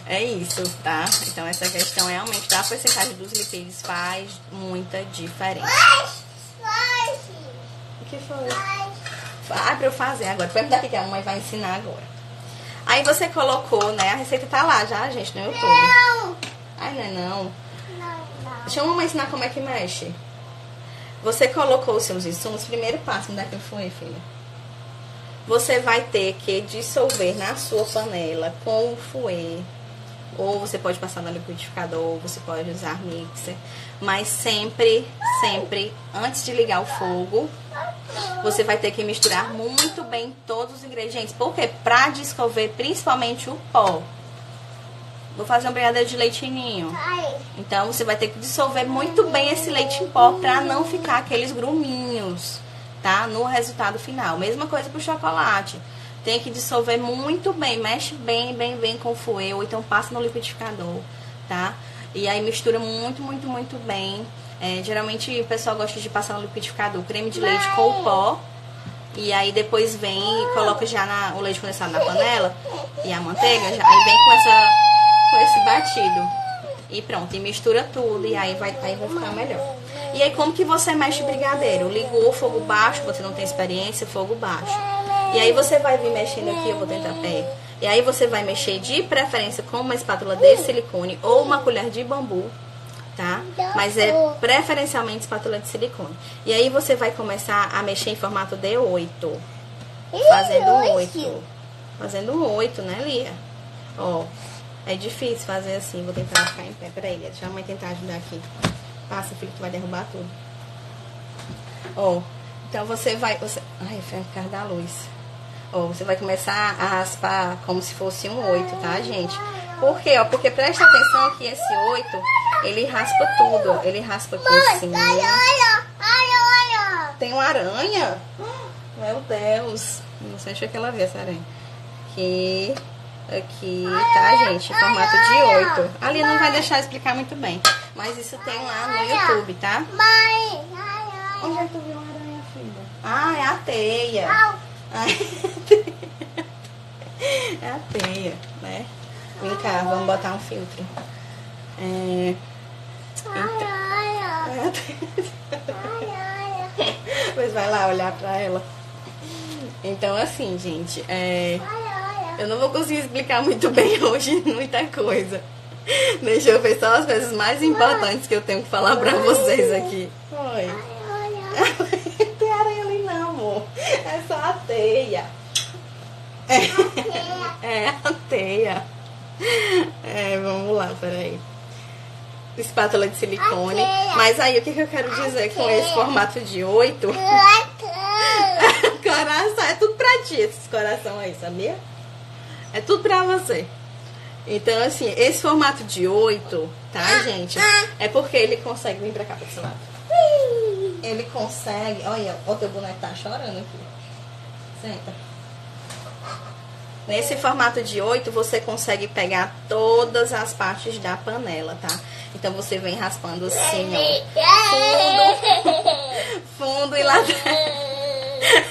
é isso, tá? Então essa questão realmente da porcentagem dos lipídios faz muita diferença. O que foi? Pra eu fazer agora. Vamos dar aqui que a mamãe vai ensinar agora. Aí você colocou, né? A receita tá lá já, gente, no YouTube. Não. Ai, não é não. Deixa a mamãe ensinar como é que mexe. Você colocou os seus insumos. Primeiro passo, onde é que foi, filha? Você vai ter que dissolver na sua panela com o fouet. Ou você pode passar no liquidificador, você pode usar mixer. Mas sempre, antes de ligar o fogo, você vai ter que misturar muito bem todos os ingredientes. Porque pra dissolver principalmente o pó. Vou fazer um brigadeiro de leite ninho. Então você vai ter que dissolver muito bem esse leite em pó pra não ficar aqueles gruminhos, tá? No resultado final. Mesma coisa pro chocolate. Tem que dissolver muito bem, mexe bem com o fouet, ou então passa no liquidificador, tá? E aí mistura muito bem. Geralmente o pessoal gosta de passar no liquidificador o creme de leite com o pó. E aí depois vem e coloca já o leite condensado na panela e a manteiga, aí vem com esse batido. E pronto, e mistura tudo, e aí vai ficar melhor. E aí como que você mexe o brigadeiro? Ligou o fogo baixo, você não tem experiência, fogo baixo. E aí você vai vir mexendo aqui, eu vou tentar pegar. E aí você vai mexer de preferência com uma espátula de silicone ou uma colher de bambu, tá? Mas é preferencialmente espátula de silicone. E aí você vai começar a mexer em formato de 8. Fazendo um 8. Fazendo um 8, né, Lia? Ó, é difícil fazer assim. Vou tentar ficar em pé. Peraí, Lia, deixa a mãe tentar ajudar aqui. Passa, filho, que vai derrubar tudo. Ó, então você vai... Ai, foi por causa da luz. Ó, você vai começar a raspar como se fosse um 8, tá, gente? Por quê? Ó, porque presta atenção que esse 8, ele raspa tudo. Ele raspa aqui em cima. Tem uma aranha? Meu Deus. Não sei se é que ela vê essa aranha. Aqui. aqui, tá, gente? Em formato de 8. Ali não vai deixar eu explicar muito bem. Mas isso tem lá no YouTube, tá? Onde é que tu viu uma aranha, filha? Ah, é a teia. É a teia, né? Vem cá, vamos botar um filtro. Pois vai lá olhar pra ela. Então, assim, gente, eu não vou conseguir explicar muito bem hoje muita coisa. Deixa eu ver só as coisas mais importantes que eu tenho que falar pra vocês aqui. Oi. Não tem aranha ali não, amor. É só a teia. É a teia. Vamos lá, peraí. Espátula de silicone. Mas aí, o que eu quero dizer com esse formato de 8? Coração, é tudo pra ti, esses coração aí, sabia? É tudo pra você. Então, assim, esse formato de 8, tá, gente? É porque ele consegue vir pra cá, pra esse lado. Ele consegue... Olha, o teu boneco tá chorando aqui. Senta. Nesse formato de 8, você consegue pegar todas as partes da panela, tá? Então, você vem raspando assim, ó. Fundo e lateral.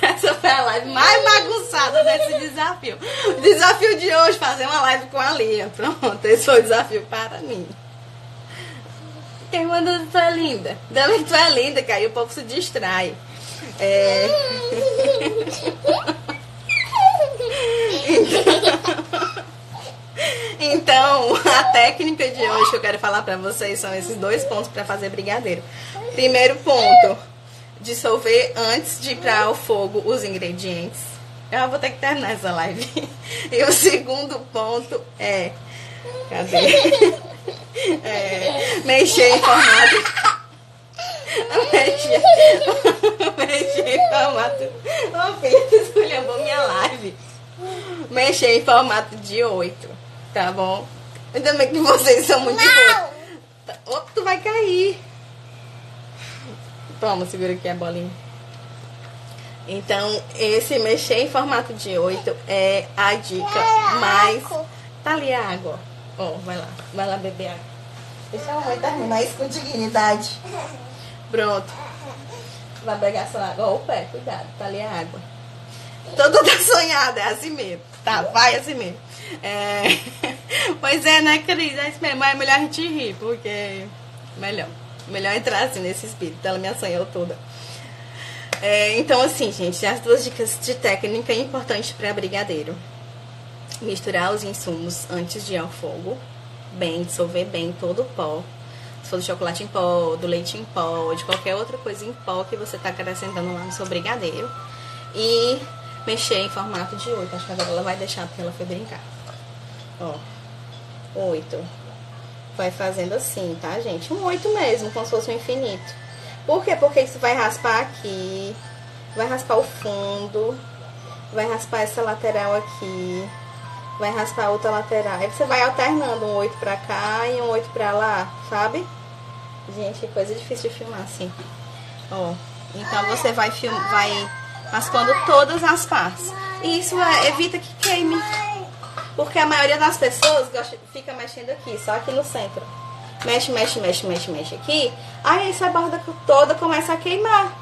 Essa foi a live mais bagunçada desse desafio. O desafio de hoje, fazer uma live com a Lia. Pronto, esse foi o desafio para mim. Quem mandou tu é linda? Também tu é linda, que aí o povo se distrai. Então, a técnica de hoje que eu quero falar pra vocês são esses 2 pontos pra fazer brigadeiro. Primeiro ponto, dissolver antes de ir para o fogo os ingredientes. Eu vou ter que terminar essa live. E o segundo ponto é... Cadê? Mexer em formato... Mexer em formato... Ô, filha, tu esculhambou minha live. Mexer em formato de 8, tá bom? Ainda bem que vocês são muito bons. Opa, tu vai cair. Toma, segura aqui a bolinha. Então, esse mexer em formato de 8 é a dica mais... Tá ali a água. Ó, vai lá beber água. Deixa a mãe terminar isso com dignidade. Pronto. Vai pegar sua água. Ó, o pé, cuidado, tá ali a água. Toda tá sonhada, é assim mesmo. Tá, vai assim mesmo. Pois é, né, Cris? É isso mesmo, mas é melhor a gente rir, porque... Melhor entrar assim nesse espírito. Ela me assanhou toda. Então, assim, gente, as 2 dicas de técnica importantes para brigadeiro. Misturar os insumos antes de ir ao fogo. Bem, dissolver bem todo o pó. Se for do chocolate em pó, do leite em pó, de qualquer outra coisa em pó que você tá acrescentando lá no seu brigadeiro. E mexer em formato de 8. Acho que agora ela vai deixar porque ela foi brincar. Ó, 8. Vai fazendo assim, tá, gente? Um 8 mesmo, como se fosse um infinito. Por quê? Porque isso vai raspar aqui, vai raspar o fundo, vai raspar essa lateral aqui, vai raspar a outra lateral. Aí você vai alternando um 8 pra cá e um 8 pra lá, sabe? Gente, que coisa difícil de filmar assim. Ó, então você vai raspando todas as partes. E isso evita que queime. Porque a maioria das pessoas fica mexendo aqui, só aqui no centro. Mexe aqui. Aí essa borda toda começa a queimar.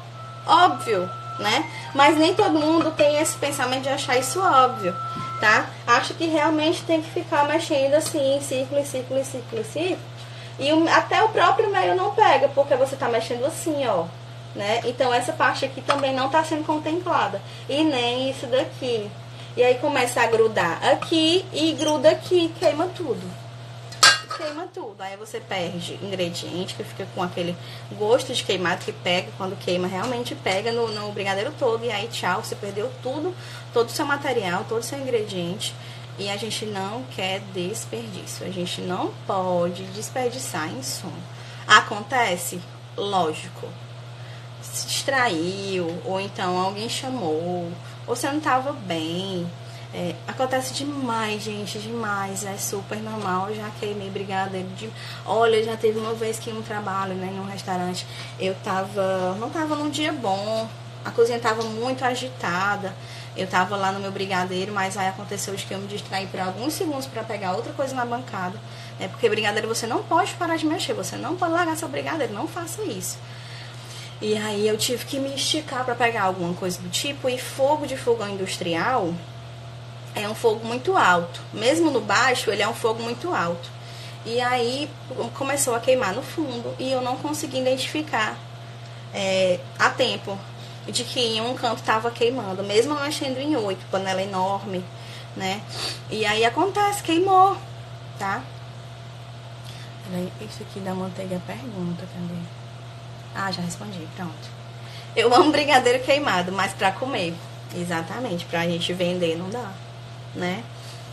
Óbvio, né? Mas nem todo mundo tem esse pensamento de achar isso óbvio, tá? Acho que realmente tem que ficar mexendo assim, em círculo. E até o próprio meio não pega, porque você tá mexendo assim, ó. Né? Então essa parte aqui também não tá sendo contemplada. E nem isso daqui. E aí começa a grudar aqui e gruda aqui, queima tudo. Aí você perde ingrediente, que fica com aquele gosto de queimado que pega, quando queima realmente pega no brigadeiro todo. E aí tchau, você perdeu tudo, todo o seu material, todo o seu ingrediente. E a gente não quer desperdício, a gente não pode desperdiçar insumo. Acontece? Lógico. Se distraiu, ou então alguém chamou, ou você não estava bem. Acontece demais, gente, demais. É super normal. Eu já queimei brigadeiro Olha, já teve uma vez que em um trabalho, né, num restaurante, não tava num dia bom, a cozinha tava muito agitada. Eu tava lá no meu brigadeiro, mas aí aconteceu de que eu me distraí por alguns segundos para pegar outra coisa na bancada, né? Porque brigadeiro você não pode parar de mexer, você não pode largar seu brigadeiro, não faça isso. E aí eu tive que me esticar para pegar alguma coisa do tipo, e fogo de fogão industrial é um fogo muito alto. Mesmo no baixo, ele é um fogo muito alto. E aí começou a queimar no fundo e eu não consegui identificar a tempo de que em um canto estava queimando, mesmo mexendo em 8, panela enorme, né? E aí acontece, queimou, tá? Isso aqui da manteiga pergunta, cadê? Ah, já respondi, pronto. Eu amo brigadeiro queimado, mas pra comer, exatamente, pra gente vender não dá, né?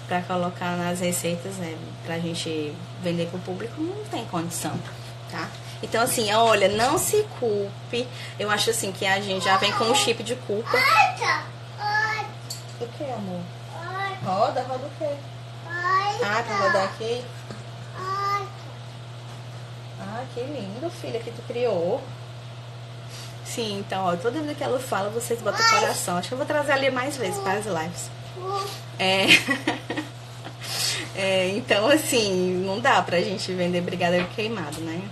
Pra colocar nas receitas, né? Pra gente vender pro público não tem condição, tá? Então, assim, olha, não se culpe. Eu acho, assim, que a gente já vem com um chip de culpa. O que, amor? Roda o quê? Ah, tá rodando aqui? Ah, que lindo, filha, que tu criou. Sim, então, ó, toda vez que ela fala, vocês botam o coração. Acho que eu vou trazer ali mais vezes para as lives. Então, assim, não dá pra gente vender brigadeiro queimado, né?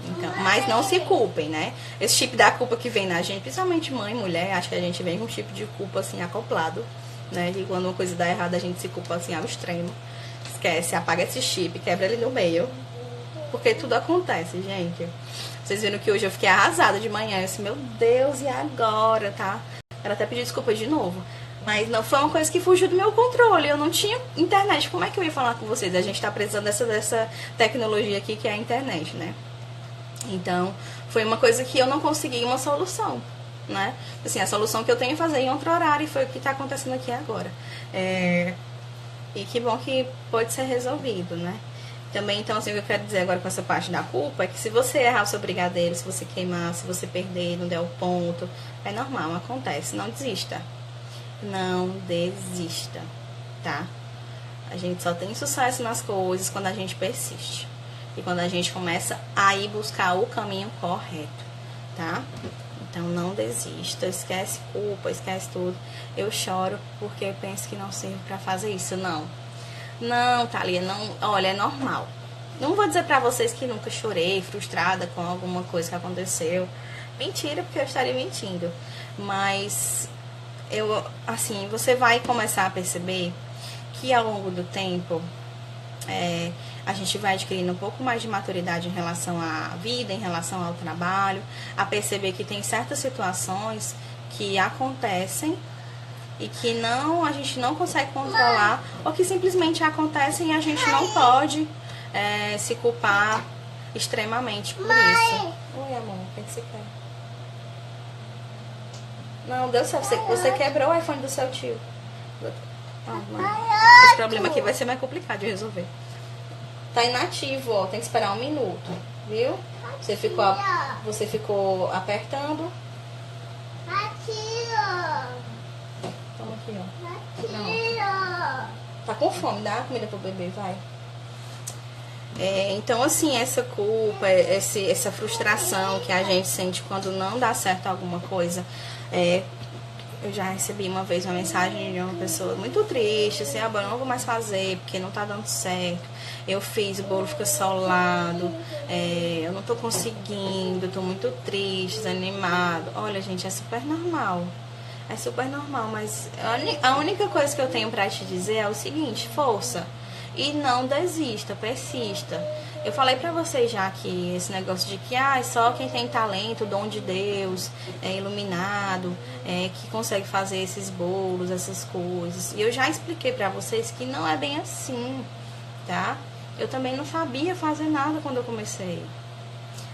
Então, mas não se culpem, né? Esse tipo da culpa que vem na gente, principalmente mãe, mulher, acho que a gente vem com um tipo de culpa, assim, acoplado, né? E quando uma coisa dá errado, a gente se culpa, assim, ao extremo. Esquece, apaga esse chip, quebra ele no meio. Porque tudo acontece, gente. Vocês viram que hoje eu fiquei arrasada de manhã. Eu disse, meu Deus, e agora, tá? Quero até pedir desculpa de novo. Mas não foi uma coisa que fugiu do meu controle. Eu não tinha internet. Como é que eu ia falar com vocês? A gente tá precisando dessa tecnologia aqui que é a internet, né? Então, foi uma coisa que eu não consegui uma solução, né? Assim, a solução que eu tenho é fazer em outro horário e foi o que tá acontecendo aqui agora. E que bom que pode ser resolvido, né? Também, então, assim, o que eu quero dizer agora com essa parte da culpa é que se você errar o seu brigadeiro, se você queimar, se você perder, não der o ponto, é normal, acontece. Não desista. Não desista, tá? A gente só tem sucesso nas coisas quando a gente persiste. E quando a gente começa a ir buscar o caminho correto, tá? Então, não desista, esquece culpa, esquece tudo. Eu choro porque eu penso que não sirvo pra fazer isso, não. Não, Thalia, não, olha, é normal. Não vou dizer pra vocês que nunca chorei, frustrada com alguma coisa que aconteceu. Mentira, porque eu estaria mentindo. Mas, assim, você vai começar a perceber que ao longo do tempo, a gente vai adquirindo um pouco mais de maturidade em relação à vida, em relação ao trabalho, a perceber que tem certas situações que acontecem e que a gente não consegue controlar, ou que simplesmente acontecem e a gente não pode se culpar extremamente por isso. Oi, amor, o que você quer? Não, deu certo, você quebrou o iPhone do seu tio. Esse problema aqui vai ser mais complicado de resolver. Tá inativo, ó, tem que esperar 1 minuto, viu? Você ficou apertando. Toma aqui, ó. Não. Tá com fome, dá comida pro bebê, vai. Então, assim, essa culpa, essa frustração que a gente sente quando não dá certo alguma coisa. Eu já recebi uma vez uma mensagem de uma pessoa muito triste, assim, eu não vou mais fazer porque não tá dando certo. Eu fiz, o bolo fica solado, eu não tô conseguindo, tô muito triste, desanimado. Olha, gente, é super normal. É super normal, mas a única coisa que eu tenho pra te dizer é o seguinte, força. E não desista, persista. Eu falei pra vocês já que esse negócio de que só quem tem talento, dom de Deus, iluminado, que consegue fazer esses bolos, essas coisas. E eu já expliquei pra vocês que não é bem assim, tá? Eu também não sabia fazer nada quando eu comecei.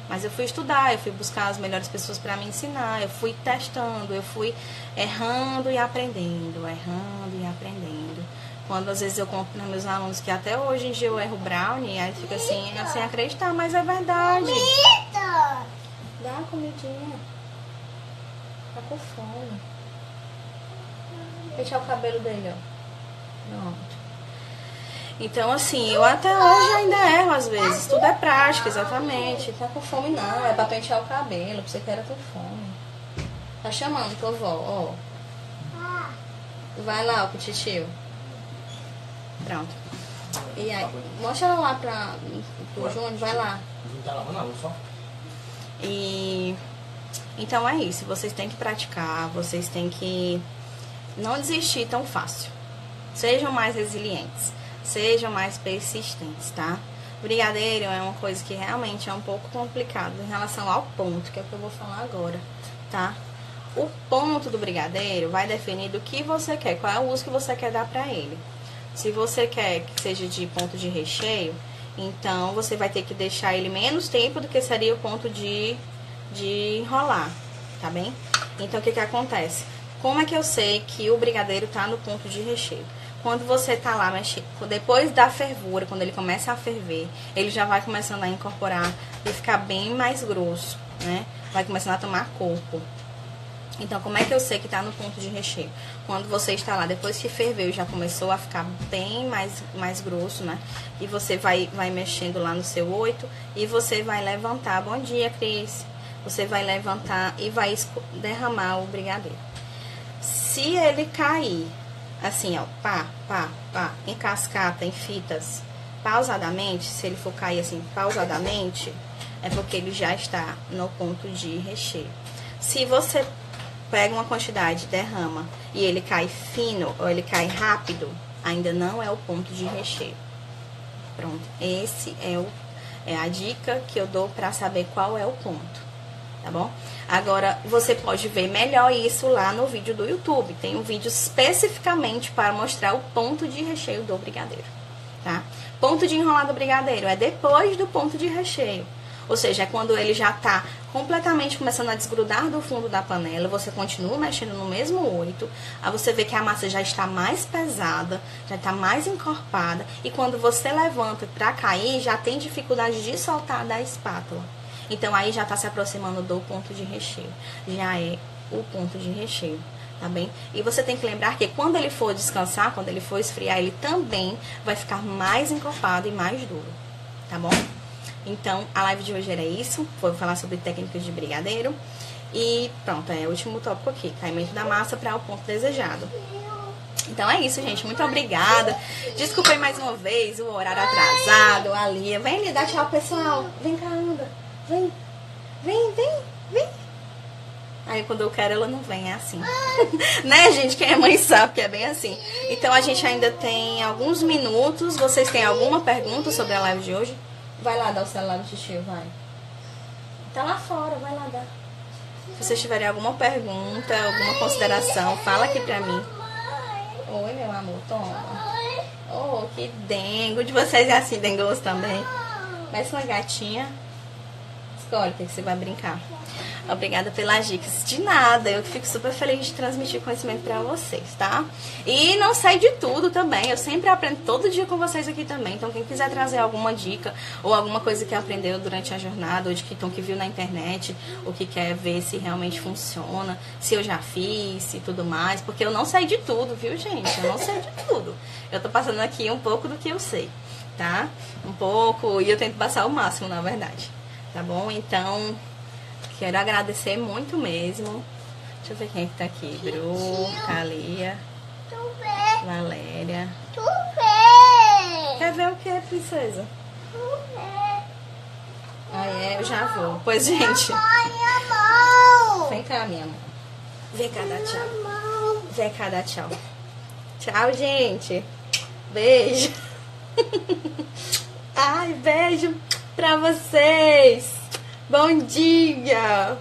Mas eu fui estudar, eu fui buscar as melhores pessoas pra me ensinar, eu fui testando, eu fui errando e aprendendo, Quando às vezes eu conto para meus alunos que até hoje em dia eu erro brownie, aí fica assim, sem acreditar, mas é verdade. Comida! Dá uma comidinha. Tá com fome. Deixa o cabelo dele, ó. Pronto. Então, assim, eu até hoje ainda erro às vezes. Tudo é prática, exatamente. Tá com fome não, é pra pentear o cabelo, pra você que era com fome. Tá chamando tua avó, ó. Vai lá, pro titio. Pronto. E aí, mostra ela lá pro Júnior, vai lá. Não tá lavando não, só. E então é isso, vocês têm que praticar, vocês têm que não desistir tão fácil. Sejam mais resilientes, sejam mais persistentes, tá? Brigadeiro é uma coisa que realmente é um pouco complicado em relação ao ponto, que é o que eu vou falar agora, tá? O ponto do brigadeiro vai definir do que você quer, qual é o uso que você quer dar pra ele. Se você quer que seja de ponto de recheio, então você vai ter que deixar ele menos tempo do que seria o ponto de enrolar, tá bem? Então o que acontece? Como é que eu sei que o brigadeiro tá no ponto de recheio? Quando você tá lá mexendo, depois da fervura, quando ele começa a ferver, ele já vai começando a incorporar e ficar bem mais grosso, né? Vai começando a tomar corpo. Então, como é que eu sei que tá no ponto de recheio? Quando você está lá, depois que ferveu, já começou a ficar bem mais grosso, né? E você vai mexendo lá no seu 8 e você vai levantar. Bom dia, Cris. Você vai levantar e vai derramar o brigadeiro. Se ele cair, assim, ó, pá, em cascata, em fitas, pausadamente, se ele for cair assim, pausadamente, é porque ele já está no ponto de recheio. Se você pega uma quantidade, derrama, e ele cai fino, ou ele cai rápido, ainda não é o ponto de recheio. Pronto, esse é a dica que eu dou pra saber qual é o ponto, tá bom? Agora, você pode ver melhor isso lá no vídeo do YouTube. Tem um vídeo especificamente para mostrar o ponto de recheio do brigadeiro, tá? Ponto de enrolar do brigadeiro é depois do ponto de recheio. Ou seja, é quando ele já tá completamente começando a desgrudar do fundo da panela, você continua mexendo no mesmo 8, aí você vê que a massa já está mais pesada, já está mais encorpada, e quando você levanta para cair, já tem dificuldade de soltar da espátula. Então, aí já está se aproximando do ponto de recheio. Já é o ponto de recheio, tá bem? E você tem que lembrar que quando ele for descansar, quando ele for esfriar, ele também vai ficar mais encorpado e mais duro, tá bom? Então, a live de hoje era isso. Vou falar sobre técnicas de brigadeiro. E pronto, é o último tópico aqui. Caimento da massa para o ponto desejado. Então é isso, gente. Muito obrigada. Desculpem mais uma vez o horário atrasado. A Lia. Vem, Lia, dá tchau, pessoal. Vem cá, anda. Vem. Vem. Aí quando eu quero, ela não vem. É assim. Né, gente? Quem é mãe sabe que é bem assim. Então a gente ainda tem alguns minutos. Vocês têm alguma pergunta sobre a live de hoje? Vai lá dar o celular do tio, vai. Tá lá fora, vai lá dar. Se vocês tiverem alguma pergunta, alguma consideração, fala aqui pra mim. Oi, meu amor, toma. Oh, que dengo. De vocês é assim, dengos também. Parece uma gatinha. Escolhe o que você vai brincar. Obrigada pelas dicas. De nada, eu fico super feliz de transmitir conhecimento pra vocês, tá? E não sei de tudo também, eu sempre aprendo todo dia com vocês aqui também. Então quem quiser trazer alguma dica ou alguma coisa que aprendeu durante a jornada, ou que viu na internet, ou que quer ver se realmente funciona, se eu já fiz e tudo mais, porque eu não sei de tudo, viu, gente? Eu não sei de tudo. Eu tô passando aqui um pouco do que eu sei, tá? Um pouco, e eu tento passar o máximo, na verdade, tá bom? Então, quero agradecer muito mesmo. Deixa eu ver quem é que tá aqui. Bru, Thalia, Valéria. Quer ver o que, princesa? Ah, é? Eu já vou. Pois, gente. Vem cá, minha mãe. Vem cá, dá tchau. Vem cá, dá tchau. Tchau, gente. Beijo. Ai, beijo pra vocês. Bom dia!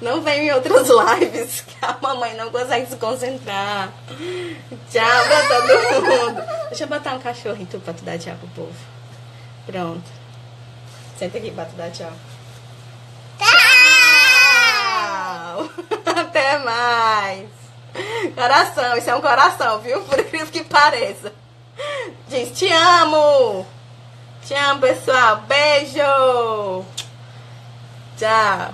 Não vem em outras lives que a mamãe não consegue se concentrar. Tchau pra todo mundo. Deixa eu botar um cachorrinho pra tu dar tchau pro povo. Pronto. Senta aqui pra tu dar tchau. Tchau! Até mais! Coração, isso é um coração, viu? Por incrível que pareça. Diz, te amo! Te amo, pessoal. Beijo! Tchau!